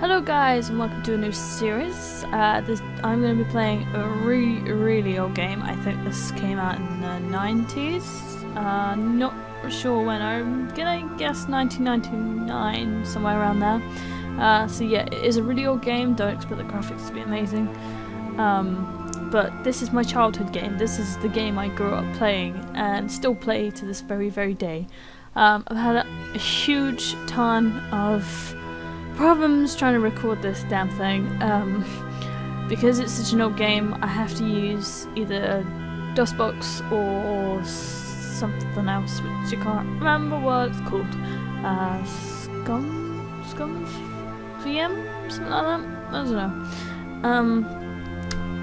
Hello guys and welcome to a new series. I'm going to be playing a really old game. I think this came out in the 90s. Not sure when. I'm gonna guess 1999, somewhere around there. So yeah, it is a really old game. Don't expect the graphics to be amazing. But this is my childhood game. This is the game I grew up playing and still play to this very day. I've had a huge ton of problems trying to record this damn thing. Because it's such an old game, I have to use either DOSbox or something else which I can't remember what it's called. ScummVM? Something like that? I don't know.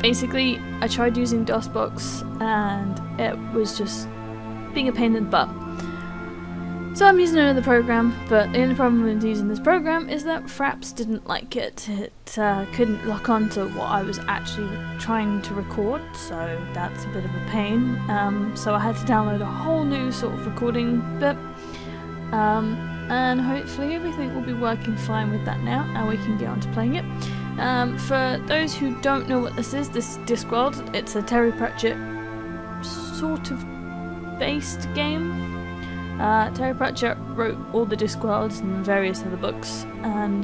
Basically, I tried using DOSbox and it was just being a pain in the butt. So I'm using another program, but the only problem with using this program is that Fraps didn't like it. It couldn't lock on to what I was actually trying to record, so that's a bit of a pain. So I had to download a whole new sort of recording bit, and hopefully everything will be working fine with that now, and we can get on to playing it. For those who don't know what this is Discworld. It's a Terry Pratchett sort of based game. Terry Pratchett wrote all the Discworlds and various other books, and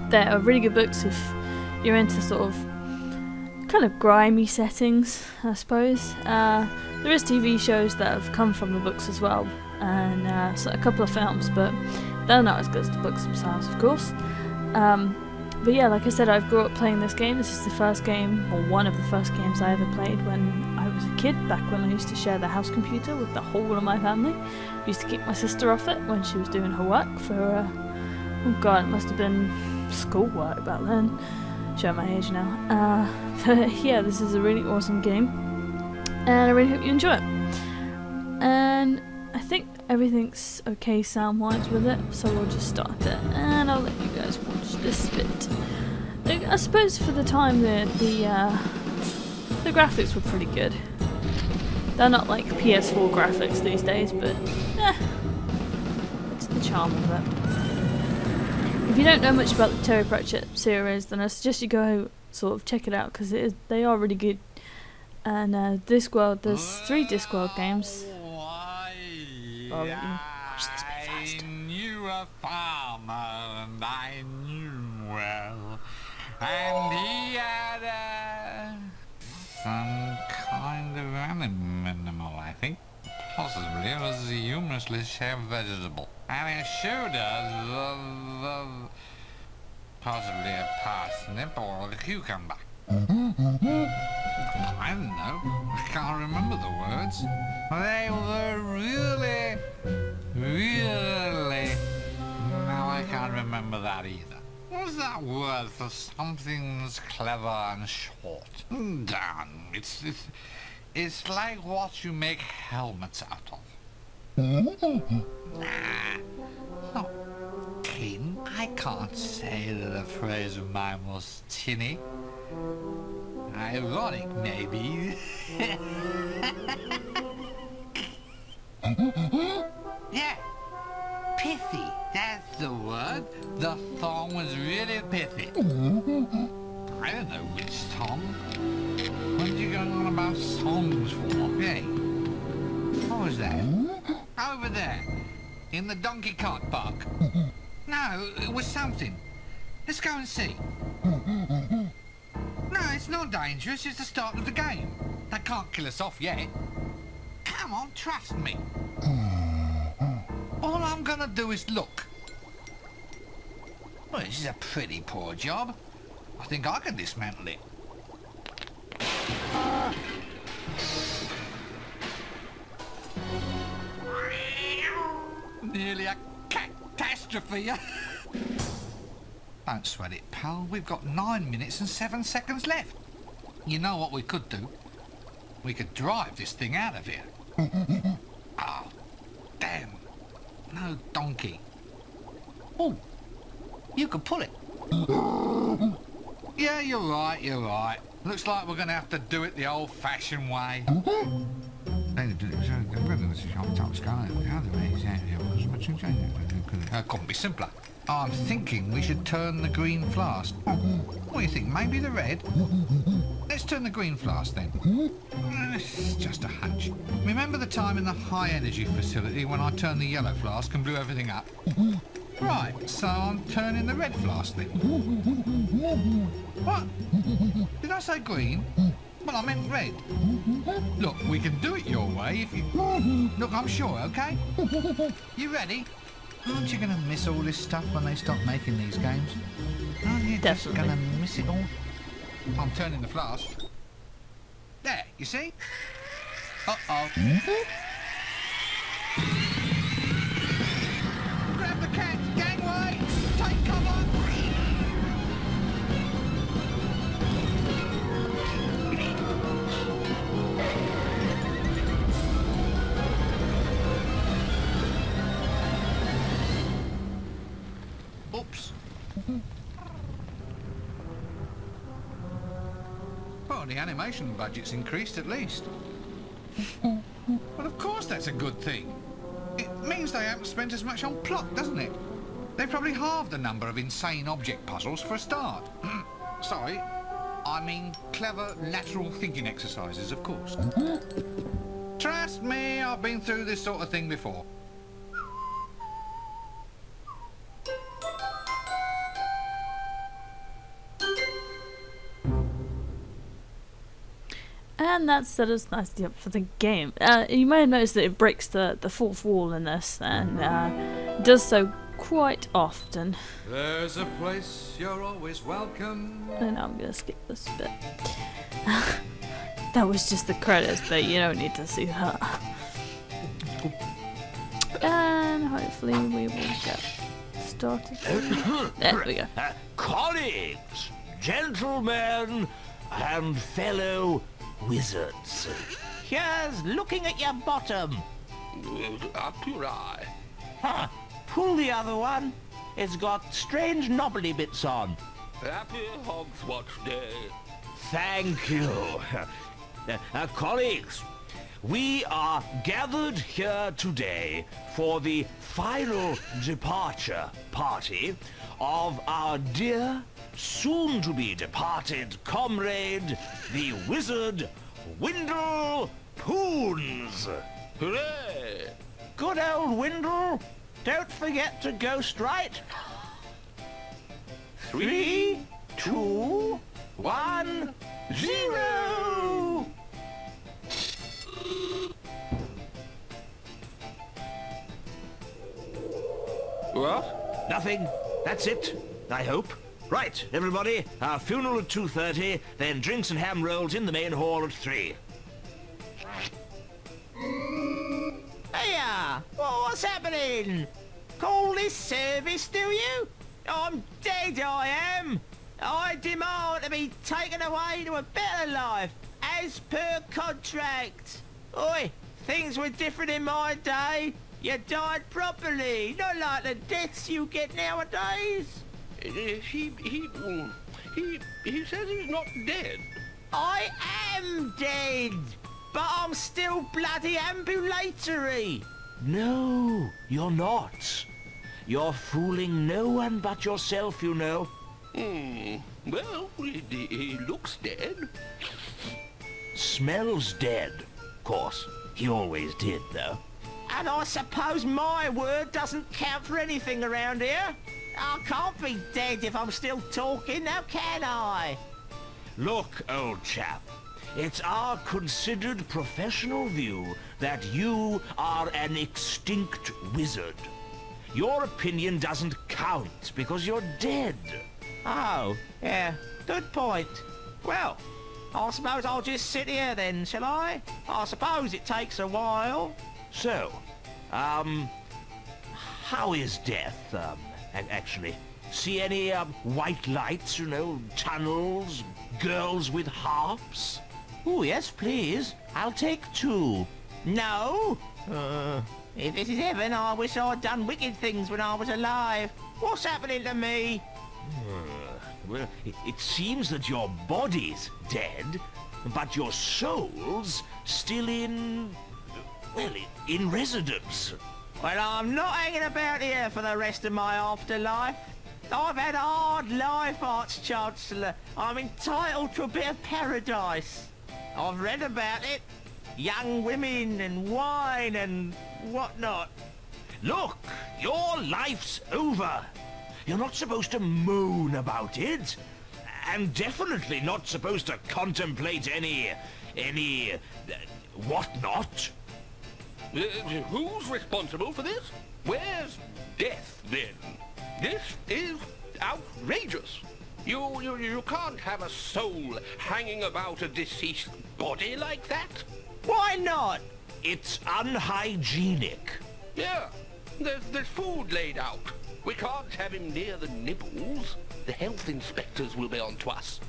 they're really good books if you're into sort of kind of grimy settings, I suppose. There is TV shows that have come from the books as well, and so a couple of films, but they're not as good as the books themselves, of course. But yeah, like I said, I grew up playing this game. This is the first game, or one of the first games I ever played when I was a kid, back when I used to share the house computer with the whole of my family. I used to kick my sister off it when she was doing her work for, oh god, it must have been schoolwork back then. Showing my age now. But yeah, this is a really awesome game, and I really hope you enjoy it. And I think everything's okay sound-wise with it, so we'll just start it, and I'll let you guys watch this bit. I suppose for the time the graphics were pretty good. They're not like PS4 graphics these days, but it's the charm of it. If you don't know much about the Terry Pratchett series, then I suggest you go sort of check it out, because they are really good. And Discworld, there's 3 Discworld games. Oh, let me watch this bit first. I knew a farmer and I knew well, and he had some kind of animal, I think. Possibly it was a humorously shaped vegetable, and it showed us possibly a parsnip or a cucumber. I don't know. I can't remember the words. They were really... No, I can't remember that either. What's that word for something that's clever and short? Damn, it's like what you make helmets out of. Nah, not tin. I can't say that a phrase of mine was tinny. Ironic, maybe. Yeah, pithy, that's the word. The song was really pithy. I don't know which song. What are you going on about songs for? Hey, what was that? Over there, in the donkey cart park. No, it was something. Let's go and see. No, it's not dangerous, it's the start of the game. They can't kill us off yet. Come on, trust me. All I'm gonna do is look. Well, this is a pretty poor job. I think I can dismantle it. Nearly a catastrophe. Don't sweat it, pal. We've got 9 minutes and 7 seconds left. You know what we could do? We could drive this thing out of here. Oh, damn. No donkey. Oh, you could pull it. Yeah, you're right. Looks like we're going to have to do it the old-fashioned way. Couldn't be simpler. I'm thinking we should turn the green flask. What do you think? Maybe the red? Let's turn the green flask then. It's just a hunch. Remember the time in the high energy facility when I turned the yellow flask and blew everything up? Right, so I'm turning the red flask then. What? Did I say green? Well, I meant red. Look, we can do it your way if you... Look, I'm sure, okay? You ready? Aren't you going to miss all this stuff when they stop making these games? Aren't you just going to miss it all? I'm turning the flask. There, you see? Uh-oh. Grab the cat, gangway! Take cover! Oops. Well, the animation budget's increased at least. Well, of course that's a good thing. It means they haven't spent as much on plot, doesn't it? They've probably halved the number of insane object puzzles for a start. Sorry, I mean clever lateral thinking exercises, of course. Trust me, I've been through this sort of thing before. And that set us nicely up for the game. You may have noticed that it breaks the fourth wall in this, and does so quite often. There's a place you're always welcome. And I'm gonna skip this bit. That was just the credits bit, you don't need to see that. And hopefully we will get started. There we go. Colleagues, gentlemen, and fellow wizards. Here's looking at your bottom. Up your eye. Huh. Pull the other one. It's got strange knobbly bits on. Happy Hogswatch Day. Thank you. Colleagues, we are gathered here today for the final departure party of our dear, soon-to-be departed comrade, the wizard Windle Poons. Hooray! Good old Windle. Don't forget to go straight. 3, 2, 1, 0. What? Nothing. That's it, I hope. Right, everybody. Our funeral at 2:30, then drinks and ham rolls in the main hall at 3. Hiya! What's happening? Call this service, do you? I'm dead, I am. I demand to be taken away to a better life, as per contract. Oi, things were different in my day. You died properly, not like the deaths you get nowadays. He says he's not dead. I am dead, but I'm still bloody ambulatory. No, you're not. You're fooling no one but yourself, you know. Well, he looks dead. Smells dead. Of course, he always did, though. And I suppose my word doesn't count for anything around here. I can't be dead if I'm still talking, now can I? Look, old chap, it's our considered professional view that you are an extinct wizard. Your opinion doesn't count because you're dead. Oh, yeah, good point. Well, I suppose I'll just sit here then, shall I? I suppose it takes a while. So, how is death, actually? See any, white lights, you know, tunnels, girls with harps? Oh, yes, please. I'll take 2. No? If this is heaven, I wish I'd done wicked things when I was alive. What's happening to me? Well, it seems that your body's dead, but your soul's still in... well, in residence. Well, I'm not hanging about here for the rest of my afterlife. I've had a hard life, Arch Chancellor. I'm entitled to a bit of paradise. I've read about it. Young women and wine and whatnot. Look, your life's over. You're not supposed to moan about it. And definitely not supposed to contemplate any whatnot. Who's responsible for this? Where's death, then? This is outrageous. You can't have a soul hanging about a deceased body like that. Why not? It's unhygienic. Yeah, there's food laid out. We can't have him near the nibbles. The health inspectors will be on to us.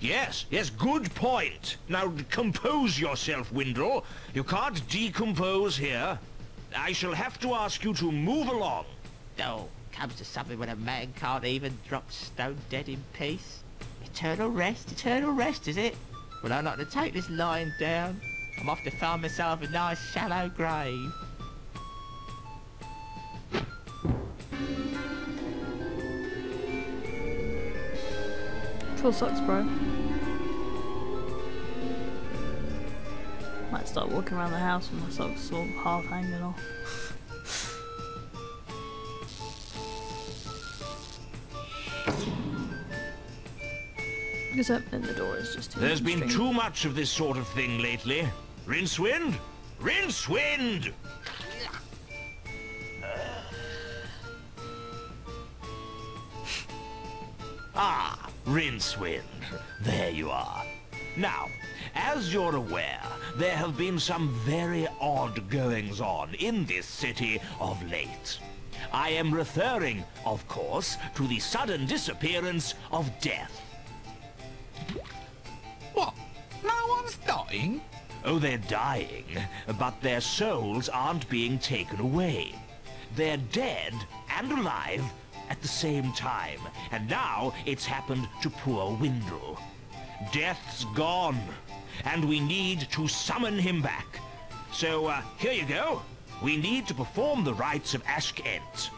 Yes, good point. Now compose yourself, Windle. You can't decompose here. I shall have to ask you to move along. Oh, comes to something when a man can't even drop stone dead in peace. Eternal rest, is it? Well, I'd like to take this lying down. I'm off to find myself a nice shallow grave. Cool socks, bro. Might start walking around the house with my socks sort of half hanging off. Because opening the door is just too There's been extreme. too much of this sort of thing lately. Rincewind? Rincewind! Ah, Rincewind. There you are. Now, as you're aware, there have been some very odd goings-on in this city of late. I am referring, of course, to the sudden disappearance of Death. What? No one's dying? Oh, they're dying, but their souls aren't being taken away. They're dead and alive at the same time, and now it's happened to poor Windle. Death's gone, and we need to summon him back. So, here you go. We need to perform the rites of Ashkent.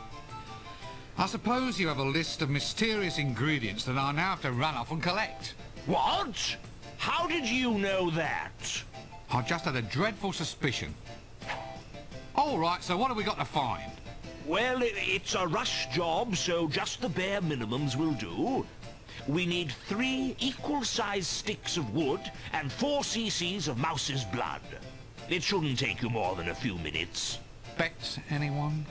I suppose you have a list of mysterious ingredients that I now have to run off and collect. What? How did you know that? I just had a dreadful suspicion. All right, so what have we got to find? Well, it's a rush job, so just the bare minimums will do. We need 3 equal-sized sticks of wood and 4 cc's of mouse's blood. It shouldn't take you more than a few minutes. Bet anyone?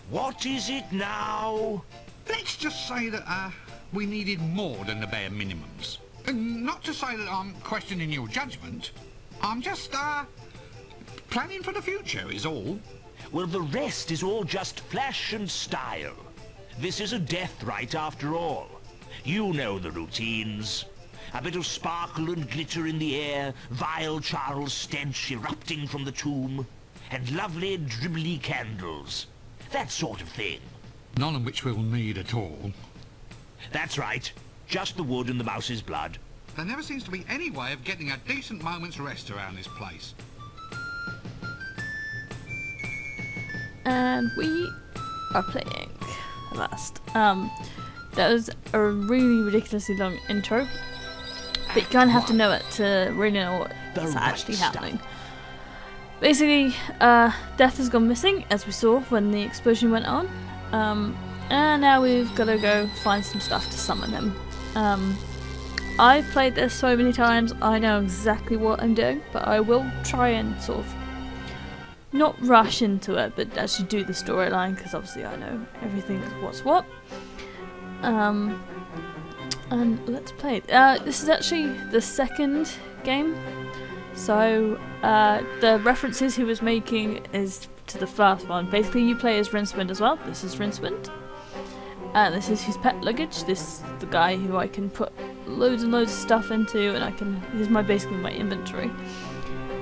What is it now? Let's just say that, we needed more than the bare minimums. And not to say that I'm questioning your judgment. I'm just, planning for the future is all. Well, the rest is all just flash and style. This is a death rite after all. You know the routines. A bit of sparkle and glitter in the air, vile Charles stench erupting from the tomb, and lovely dribbly candles. That sort of thing. None of which we'll need at all. That's right. Just the wood and the mouse's blood. There never seems to be any way of getting a decent moment's rest around this place. And we are playing at last. That was a really ridiculously long intro, but you kind of have to know it to really know what's actually happening. Basically, Death has gone missing, as we saw when the explosion went on, and now we've got to go find some stuff to summon him. I've played this so many times, I know exactly what I'm doing, but I will try and sort of not rush into it, but actually do the storyline, because obviously I know everything what's what. And let's play it. This is actually the second game, so the references he was making is to the first one. Basically, you play as Rincewind as well. This is Rincewind. This is his pet luggage. This is the guy who I can put loads and loads of stuff into, and he's basically my inventory.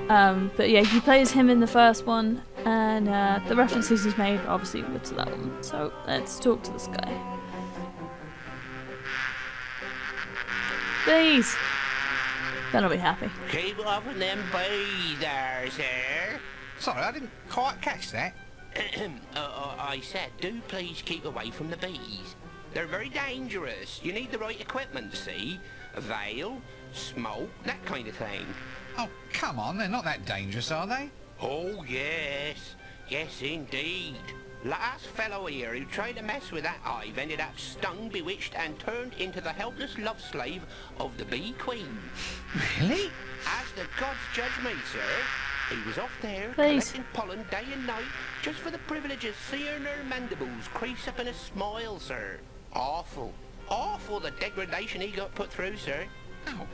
But yeah, he plays him in the first one, and the references he's made obviously were to that one. So let's talk to this guy. Please! Then I'll be happy. Keep loving them bees there, sir. Sorry, I didn't quite catch that. I said, do please keep away from the bees. They're very dangerous. You need the right equipment, see? A veil, smoke, that kind of thing. Oh, come on, they're not that dangerous, are they? Oh, yes. Yes, indeed. Last fellow here who tried to mess with that hive ended up stung, bewitched, and turned into the helpless love slave of the bee queen. Really? As the gods judge me, sir, he was off there Please. collecting pollen day and night just for the privilege of seeing her mandibles crease up in a smile, sir. Awful. Awful the degradation he got put through, sir. Oh,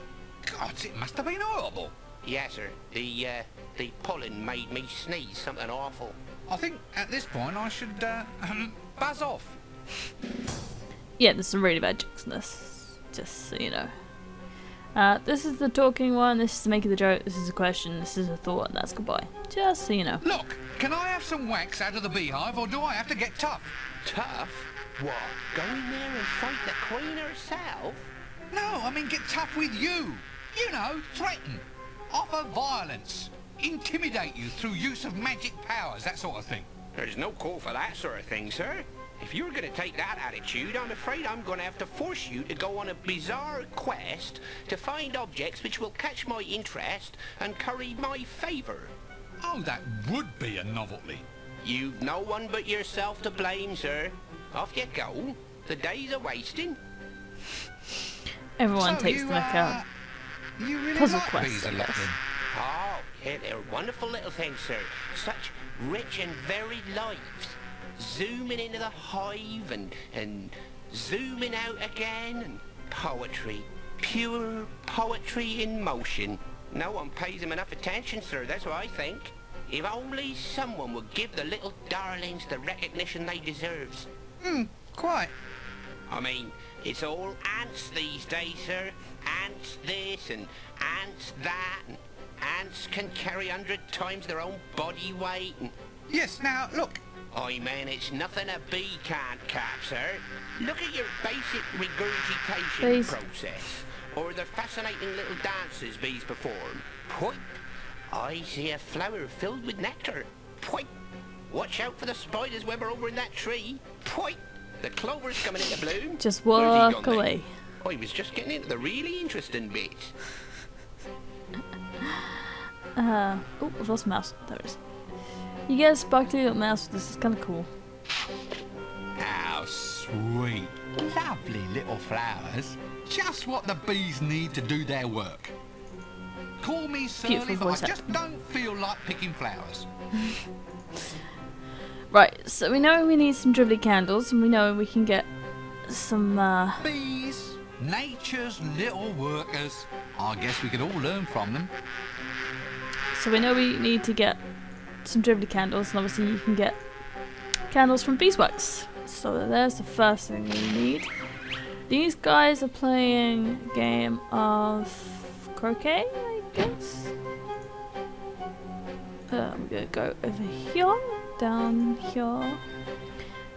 God, it must have been horrible. Yes, sir. The pollen made me sneeze something awful. I think at this point I should buzz off. Yeah, there's some really bad jokes in this, just so you know. This is the talking one, this is the making the joke, this is a question, this is a thought, and that's goodbye. Just so you know. Look, can I have some wax out of the beehive, or do I have to get tough? Tough? What? Go in there and fight the queen herself? No, I mean get tough with you. You know, threaten, offer violence, intimidate you through use of magic powers, that sort of thing. There's no call for that sort of thing, sir. If you're going to take that attitude, I'm afraid I'm going to have to force you to go on a bizarre quest to find objects which will catch my interest and curry my favour. Oh, that would be a novelty. You've no one but yourself to blame, sir. Off you go. The days are wasting. Everyone So takes you, them account. You really Puzzle like quests, bees a I lot guess. then? Oh, yeah, they're wonderful little things, sir. Such rich and varied lives. Zooming into the hive and zooming out again, and poetry. Pure poetry in motion. No one pays them enough attention, sir, that's what I think. If only someone would give the little darlings the recognition they deserve. Quite. I mean, it's all ants these days, sir. Ants this and ants that, and ants can carry 100 times their own body weight, and Yes, now, look. I mean, it's nothing a bee can't cap, sir. Look at your basic regurgitation Bees. process, or the fascinating little dances bees perform. Point. I see a flower filled with nectar. Point. Watch out for the spider's web over in that tree. Point. The clover's coming into bloom. Just Where's he walk gone then? away. I was just getting into the really interesting bits. Oh, I've lost my mouse. There it is. You get a sparkly little mouse. This is kind of cool. How sweet. Lovely little flowers. Just what the bees need to do their work. Call me surly, Beautiful but voice I just don't feel like picking flowers. Right, so we know we need some dribbly candles, and we know we can get some, Bees, nature's little workers. I guess we could all learn from them. so we know we need to get some dribbly candles, and obviously you can get candles from beeswax. So there's the first thing we need. These guys are playing a game of croquet, I guess. I'm gonna go over here, down here,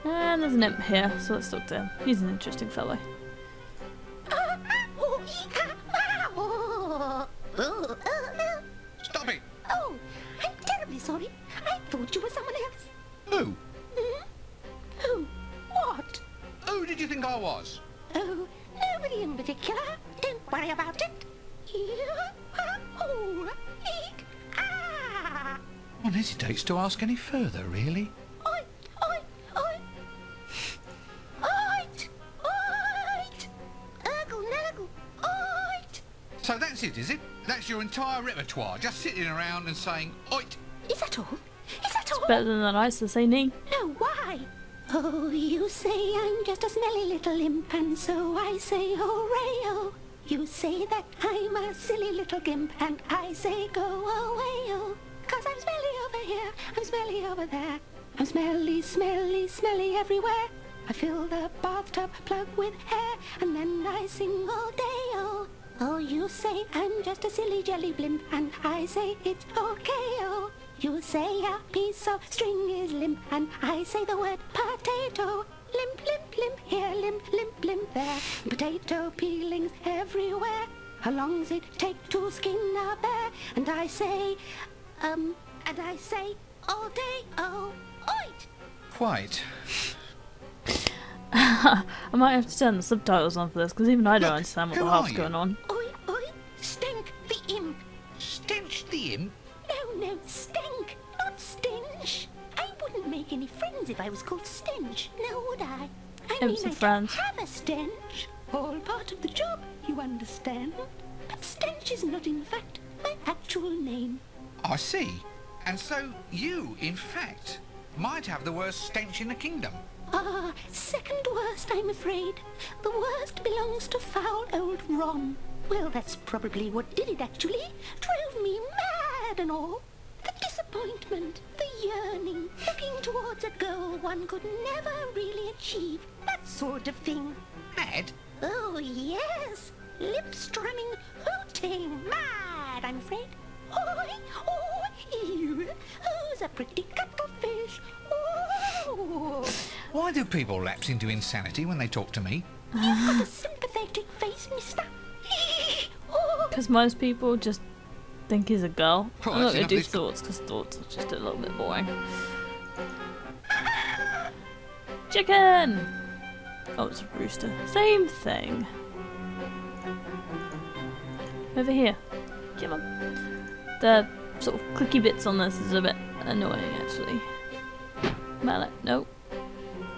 and there's an imp here, so let's talk to him. He's an interesting fellow. Stop it! Oh, I'm terribly sorry. I thought you were someone else. Who? Who? What? Who did you think I was? Oh, nobody in particular. Don't worry about it. Oh, eek, ah. One hesitates to ask any further, really. Oi, oi, oi. Oit, oit. Urgle, nurgle, oit. So that's it, is it? That's your entire repertoire, just sitting around and saying, oit. Is that all? Is that all? Better than I used to say knee. No, why? Oh, you say I'm just a smelly little imp, and so I say hooray-oh. You say that I'm a silly little gimp, and I say go away-oh. 'Cause I'm smelly over here, I'm smelly over there. I'm smelly, smelly, smelly everywhere. I fill the bathtub plug with hair, and then I sing all day-oh. Oh, you say I'm just a silly jelly blimp, and I say it's okay-oh. You say a piece of string is limp, and I say the word potato. Limp, limp, limp here, limp, limp, limp there. Potato peelings everywhere. How long's it take to skin a bear? And I say, all day, oh, oi! quite. I might have to turn the subtitles on for this, because even I don't Look, understand what who the hell's are you? going on. Oi, oi, Stank the imp. Stench the imp? No, Stank, not Stench. I wouldn't make any friends if I was called Stench, now would I? I Imps mean, are I friends. can have a stench. All part of the job, you understand. But Stench is not, in fact, my actual name. I see. And so you, in fact, might have the worst stench in the kingdom. Ah, second worst, I'm afraid. The worst belongs to foul old Ron. Well, that's probably what did it, actually. Drove me mad and all. The disappointment, the yearning, looking towards a goal one could never really achieve. That sort of thing. Mad? Oh, yes. Lip-strumming, hooting, mad, I'm afraid. Oi, oi, ew. Who's a pretty cuttlefish? Oh. Why do people lapse into insanity when they talk to me? You've got a sympathetic face, mister. Oh. Because most people just think he's a girl. Oh, I'm not that's going to do enough. thoughts, because thoughts are just a little bit boring. Chicken! Oh, it's a rooster. Same thing. Over here. Come on. The sort of clicky bits on this is a bit annoying, actually. Mallet. Nope.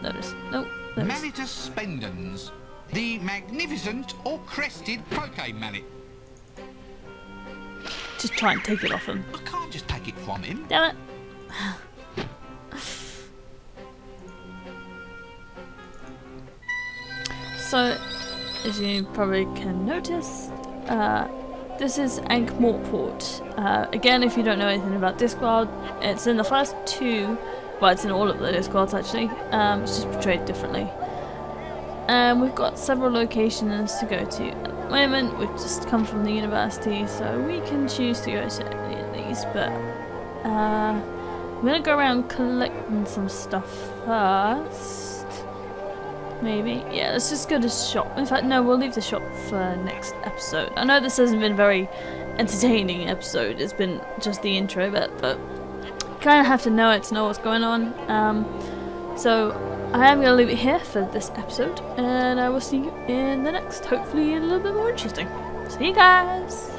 Notice. Nope. Notice. Malletus spendens. The magnificent or crested croquet mallet. Just try and take it off him. I can't just take it from him. Damn it! So, as you probably can notice, this is Ankh-Morport. Again, if you don't know anything about Discworld, it's in the first two, well, it's in all of the Discworlds actually, it's just portrayed differently. We've got several locations to go to at the moment. We've just come from the university, so we can choose to go to any of these, but I'm gonna go around collecting some stuff first. Maybe. Yeah, let's just go to the shop. In fact, no, we'll leave the shop for next episode. I know this hasn't been a very entertaining episode. It's been just the intro bit, but kind of have to know it to know what's going on. So I am going to leave it here for this episode, and I will see you in the next, hopefully a little bit more interesting. See you guys!